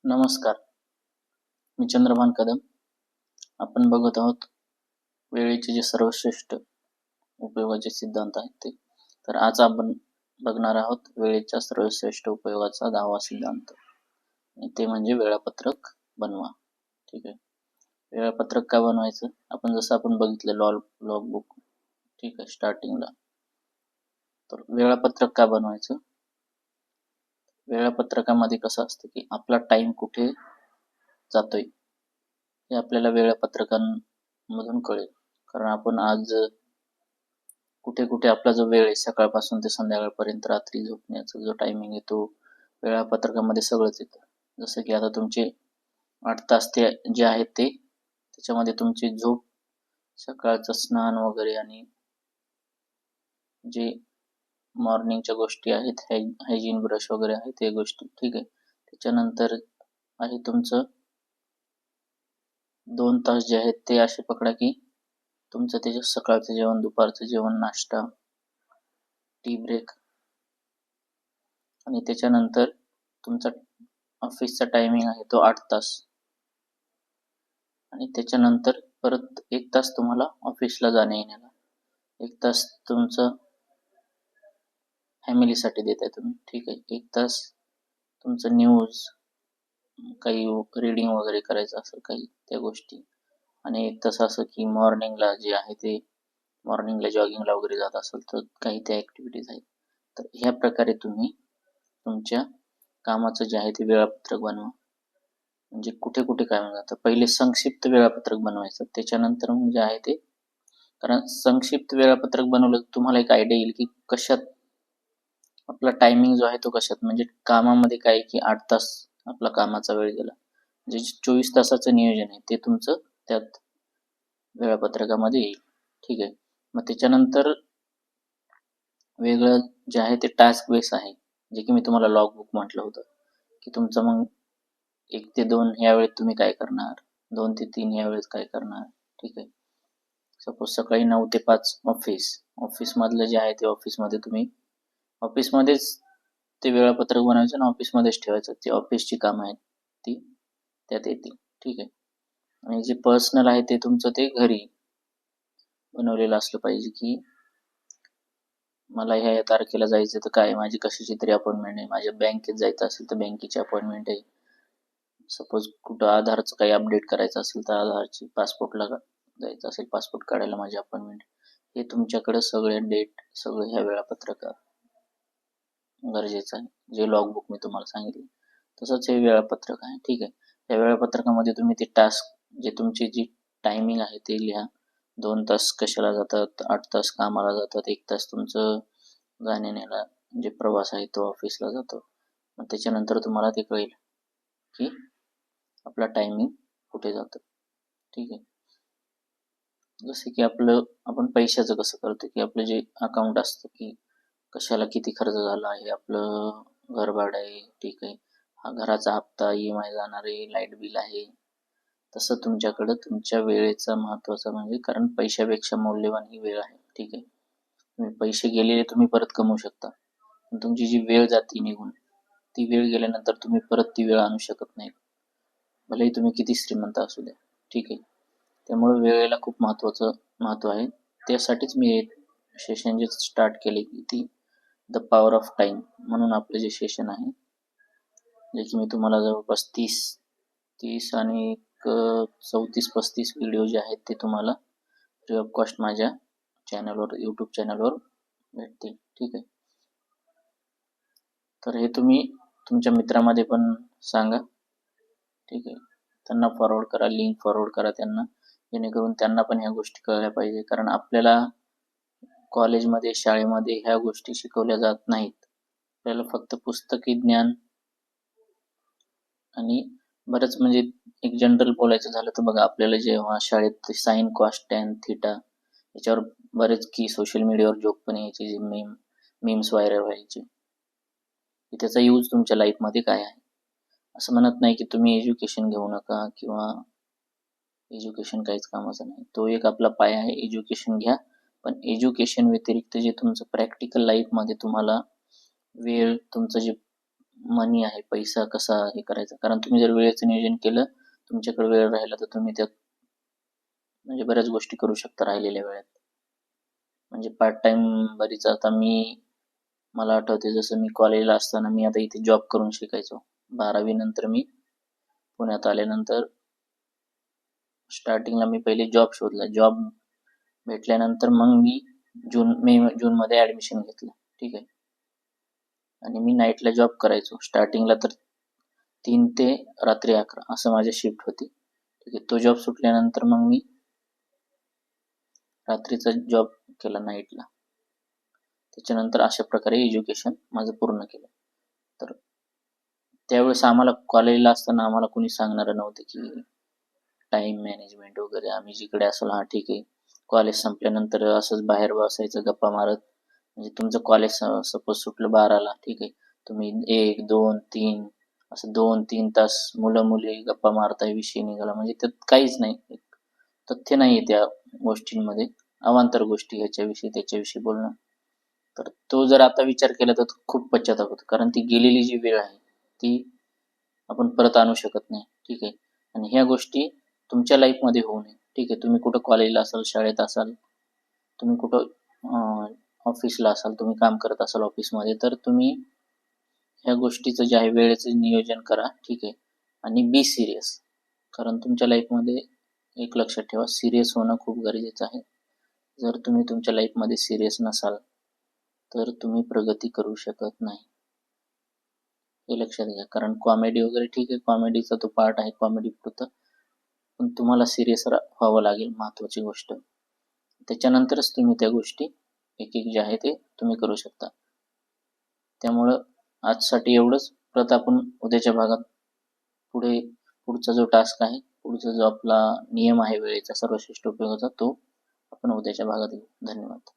नमस्कार, मी चंद्रभान कदम. आपण बघत आहोत वेळेचे जे सर्वश्रेष्ठ उपयोगाचे सिद्धांत आहेत ते. तर आज आपण बघणार आहोत वेळेच्या सर्वश्रेष्ठ उपयोगाचा 10वा सिद्धांत, आणि ते म्हणजे वेळापत्रक बनवा. ठीक आहे. वेळापत्रक का बनवायचं? आपण बघितलं लॉग बुक, ठीक आहे, स्टार्टिंगला. तर वेळापत्रक का बनवायचं? वेळापत्रकामध्ये कसं असतं की आपला टाइम कुठे जातोय हे आपल्याला वेळापत्रकांमधून कळेल. कारण आपण आज कुठे कुठे आपला जो वेळ आहे सकाळपासून ते संध्याकाळपर्यंत रात्री झोपण्याचा जो टायमिंग आहे तो वेळापत्रकामध्ये सगळंच येतं. जसं की आता तुमचे 8 तास ते जे आहेत ते त्याच्यामध्ये तुमची झोप, सकाळचं स्नान वगैरे आणि जे मॉर्निंगच्या गोष्टी आहेत, हायजीन ब्रश वगैरे आहे ते गोष्टी, ठीक आहे. त्याच्यानंतर आहे तुमचं 2 तास जे आहेत ते असे पकडा की तुमचं त्याच्यात सकाळचं जेवण, दुपारचं जेवण, नाश्ता, टी ब्रेक, आणि त्याच्यानंतर तुमचा ऑफिसचा टायमिंग आहे तो 8 तास, आणि त्याच्यानंतर परत 1 तास तुम्हाला ऑफिसला जाण्या येण्याला, 1 तास तुमचं फॅमिलीसाठी देताय तुम्ही, ठीक आहे. 1 तास तुमचं न्यूज, काही रीडिंग वगैरे करायचं असेल काही त्या गोष्टी, आणि 1 तास असं की मॉर्निंगला जे आहे ते मॉर्निंगला जॉगिंगला वगैरे जात असेल तर काही त्या ॲक्टिव्हिटीज आहेत. तर ह्या प्रकारे तुम्ही तुमच्या कामाचं जे आहे ते वेळापत्रक बनवा. म्हणजे कुठे कुठे काय जातं, पहिले संक्षिप्त वेळापत्रक बनवायचं, त्याच्यानंतर मग जे आहे ते, कारण संक्षिप्त वेळापत्रक बनवलं तर तुम्हाला एक आयडिया येईल की कशात आपला टायमिंग जो आहे तो कशात, म्हणजे कामामध्ये काय की 8 तास आपला कामाचा वेळ गेला, जे 24 तासाचं नियोजन आहे ते तुमचं त्यात वेळापत्रकामध्ये येईल, ठीक आहे. मग त्याच्यानंतर वेगळं जे आहे ते टास्क बेस आहे, जे की मी तुम्हाला लॉग बुक म्हटलं होतं की तुमचं मग 1 ते 2 ह्या वेळेत तुम्ही काय करणार, 2 ते 3 ह्या वेळेत काय करणार, ठीक आहे. सपोज सकाळी 9 ते 5 ऑफिसमधलं जे आहे ते ऑफिसमध्येच ते वेळापत्रक बनवायचं आणि ऑफिसमध्येच ठेवायचं. ते ऑफिसची कामं आहेत ती त्यात येतील, ठीक आहे. आणि जे पर्सनल आहे ते तुमचं ते घरी बनवलेलं असलं पाहिजे की मला ह्या तारखेला जायचं तर काय, माझी कशाची तरी अपॉइंटमेंट आहे, माझ्या बँकेत जायचं असेल तर बँकेची अपॉइंटमेंट आहे, सपोज कुठं आधारचं काही अपडेट करायचं असेल तर आधारची, पासपोर्टला जायचं असेल पासपोर्ट काढायला माझी अपॉइंटमेंट, हे तुमच्याकडे सगळे डेट सगळं ह्या वेळापत्रकात गरजेचं आहे. जे लॉग बुक मी तुम्हाला सांगितले तसंच हे वेळापत्रक आहे, ठीक आहे. या वेळापत्रकामध्ये तुम्ही ते टास्क, जे तुमची जी टायमिंग आहे ते लिहा. 2 तास कशाला जातात, 8 तास कामाला जातात, 1 तास तुमचं जाण्यायेण्याला जे प्रवास आहे तो ऑफिसला जातो. मग त्याच्यानंतर तुम्हाला ते कळेल की आपला टायमिंग कुठे जातं, ठीक आहे. जसे की आपण पैशाचं कसं करतो की आपलं जे अकाउंट असतं की कशाला किती खर्च झाला आहे, आपलं घर भाडं आहे, ठीक आहे, हा घराचा हप्ता, EMI जाणार आहे, लाईट बिल आहे, तसं तुमच्याकडं तुमच्या वेळेचा महत्त्वाचा, म्हणजे कारण पैशापेक्षा मौल्यवान ही वेळ आहे, ठीक आहे. तुम्ही पैसे गेलेले तुम्ही परत कमवू शकता, पण तुमची जी वेळ जाते निघून, ती वेळ गेल्यानंतर तुम्ही परत ती वेळ आणू शकत नाही, भलेही तुम्ही किती श्रीमंत असू द्या, ठीक आहे. त्यामुळे वेळेला खूप महत्त्व आहे. त्यासाठीच मी एक सेशन जे स्टार्ट केले की ती द पॉवर ऑफ टाइम म्हणून आपलं जे सेशन आहे, जे की मी तुम्हाला जवळपास 30 आणि 34-35 व्हिडिओ जे आहेत ते तुम्हाला फ्री ऑफ कॉस्ट माझ्या चॅनलवर, यूट्यूब चॅनलवर भेटतील, ठीक आहे. तर हे तुम्ही तुमच्या मित्रामध्ये पण सांगा, ठीक आहे. त्यांना फॉरवर्ड करा, लिंक फॉरवर्ड करा त्यांना, जेणेकरून त्यांना पण ह्या गोष्टी कळल्या पाहिजे. कारण आपल्याला कॉलेजमध्ये, शाळेमध्ये ह्या गोष्टी शिकवल्या जात नाहीत. आपल्याला फक्त पुस्तकी ज्ञान आणि बरंच, म्हणजे एक जनरल बोलायचं झालं तर बघा, आपल्याला जेव्हा शाळेत साइन, कॉस, टॅन, थिटा याच्यावर बरेच की सोशल मीडियावर जोक पण यायचे, जे मीम्स व्हायरल व्हायचे, की त्याचा यूज तुमच्या लाईफमध्ये काय आहे. असं म्हणत नाही की तुम्ही एज्युकेशन घेऊ नका किंवा एज्युकेशन काहीच कामाचं नाही, तो एक आपला पाया आहे, एज्युकेशन घ्या, पण एज्युकेशन व्यतिरिक्त जे तुमचं प्रॅक्टिकल लाईफमध्ये तुम्हाला वेळ, तुमचं जे मनी आहे, पैसा कसा हे करायचा. कारण तुम्ही जर वेळेचं नियोजन केलं, तुमच्याकडे वेळ राहिला तर तुम्ही त्यात म्हणजे बऱ्याच गोष्टी करू शकता राहिलेल्या वेळात. म्हणजे पार्ट टाइम बरीच आता मला आठवते जसं मी कॉलेजला असताना मी आता इथे जॉब करून शिकायचो. 12वी नंतर मी पुण्यात आल्यानंतर स्टार्टिंगला मी पहिले जॉब शोधला. जॉब भेटल्यानंतर मग मी जूनमध्ये ॲडमिशन घेतलं. ठीक आहे. आणि मी नाईटला जॉब करायचो. स्टार्टिंगला तर 3 ते रात्री 11 असं माझी शिफ्ट होती. ठीक आहे. तो जॉब सुटल्यानंतर मग मी रात्रीचा जॉब केला नाईटला. त्याच्यानंतर अशा प्रकारे एज्युकेशन माझं पूर्ण केलं. तर त्यावेळेस आम्हाला कॉलेजला असताना आम्हाला कोणी सांगणारं नव्हतं की टाइम मॅनेजमेंट वगैरे. आम्ही जिकडे असेल ठीक आहे. कॉलेज संपल्यानंतर असंच बाहेर बसायचं गप्पा मारत. म्हणजे तुमचं कॉलेज सपोज सुटलं 12ला, ठीक आहे. तुम्ही 1, 2, 3 असं 2-3 तास मुलं मुली गप्पा मारताय, विषय निघाला. म्हणजे त्यात काहीच नाही, तथ्य नाही आहे त्या गोष्टींमध्ये. अवांतर गोष्टी ह्याच्याविषयी त्याच्याविषयी बोलणं. तर तो जर आता विचार केला तर खूप पश्चाताप होतो. कारण ती गेलेली जी वेळ आहे ती आपण परत आणू शकत नाही. ठीक आहे. आणि ह्या गोष्टी तुमच्या लाईफमध्ये होऊ नये. ठीक आहे. तुम्ही कुठं कॉलेजला असाल, शाळेत असाल, तुम्ही कुठं ऑफिसला असाल, तुम्ही काम करत असाल ऑफिसमध्ये, तर तुम्ही ह्या गोष्टीचं जे आहे वेळेचं नियोजन करा. ठीक आहे. आणि बी सिरियस. कारण तुमच्या लाईफमध्ये एक लक्षात ठेवा, सिरियस होणं खूप गरजेचं आहे. जर तुम्ही तुमच्या लाईफमध्ये सिरियस नसाल तर तुम्ही प्रगती करू शकत नाही. हे लक्षात घ्या. कारण कॉमेडी वगैरे ठीक आहे, कॉमेडीचा तो पार्ट आहे, कॉमेडी पुरतं. पण तुम्हाला सिरियस व्हावं लागेल, महत्त्वाची गोष्ट. त्याच्यानंतरच तुम्ही त्या गोष्टी एक एक जे आहे ते तुम्ही करू शकता. त्यामुळं आजसाठी एवढंच. परत आपण उद्याच्या भागात पुढचा जो टास्क आहे, पुढचा जो आपला नियम आहे वेळेचा सर्वश्रेष्ठ उपयोगाचा, तो आपण उद्याच्या भागात घेऊ. धन्यवाद.